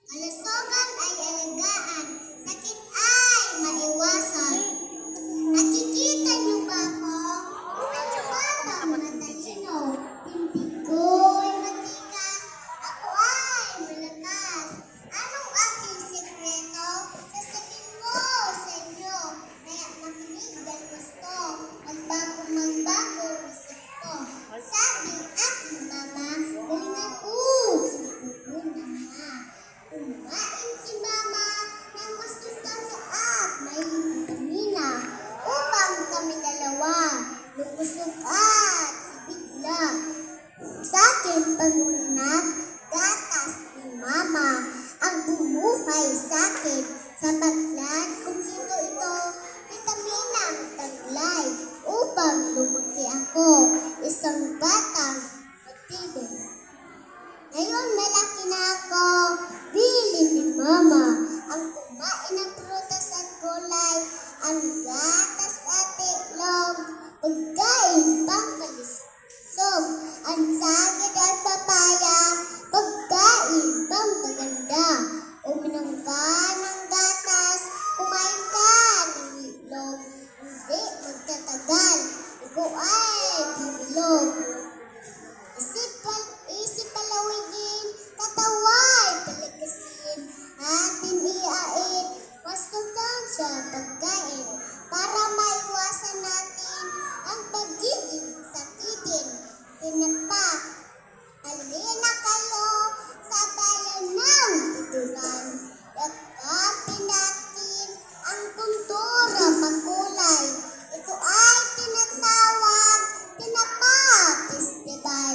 Kalusugan ay alagaan, sakit ay maiwasan. Nakikita niyo ba ako? Isa niyo ba bang matalino? Hindi ko'y matikas, ako ay malakas. Anong aking sekreto? Sasabihin ko sa inyo, kaya makinig ang gusto. Magbago isip ko. Sabi aking mama, galing ako sa pupunama. Kumain si mama ng mas sustansya at may vitamina upang kami dalawa lumusog at sibigla. Sa aking pangunat, gatas ni mama ang bumuhay sa akin. Sa baglan kung sino ito, vitaminang taglay upang lumaki ako. Isang batang matibay. Ngayon malaki na ako, bili ni mama ang kumain ng prutas at gulay, ang gatas at itlog, pagkain pangkalisog, ang saging at papaya, pagkain pampaganda. Uminom ka ng gatas, kumain ka ng itlog, hindi magtatagal, ikaw ay bibilog. Isip palawigin, katawa'y palikasin, atin iain, mas sustansya pagkain, para maiwasan natin ang pagiging sakitin. Tinapa, halina kayo sa bayan ng Bituran, yakapin natin ang kultura makulay. Ito ay tinatawag Tinapa Festival.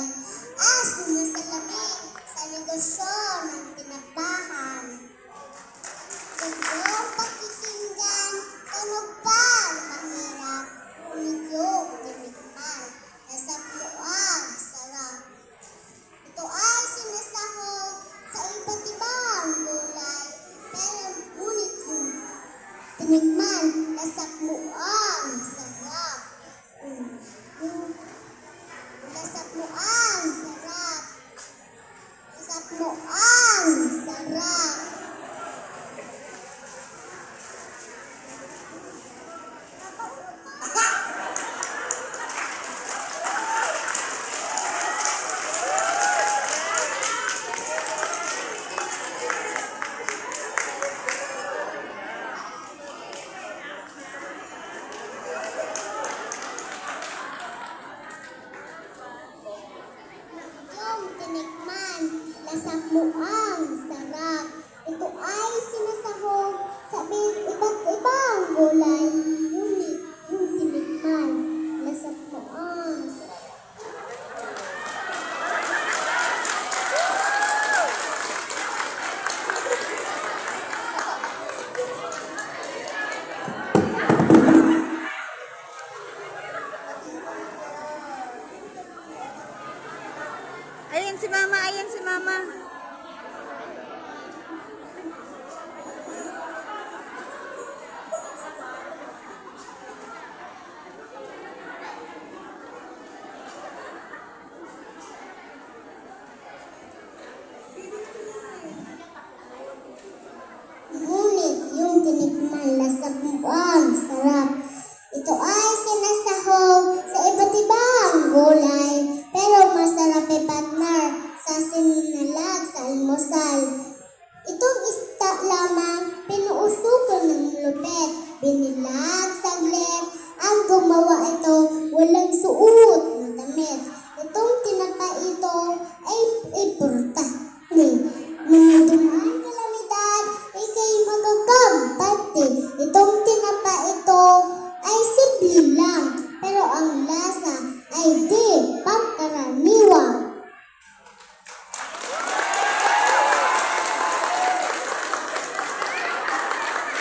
Sumasalamin sa negosyo ng tinapahan. Iyong pakikinggan, tunog pa mahirap, ngunit iyong tinikman, nasa puang sarap. Ito ay sinasahog sa iba't ibang gulay, pero ngunit yung tinikman, nasa puang sarap. Nasa puang sarap. Nasap mo ang sarap. Tinikman, lasap mo ang sarap. Ito ay sinasahog sa iba't ibang gulay, ngunit yung tinikman, lasap mo ang sarap. Ayan si mama, ayan si mama. Ngunit yung tinikman, lasap mo ang sarap. Ito ay sinasahog sa iba't ibang gulay, pero masarap ay partner sa sinalag sa almusal. Itong isda lamang, pinuusukan ng lupet, binilag saglit, ang gumawa ito, walang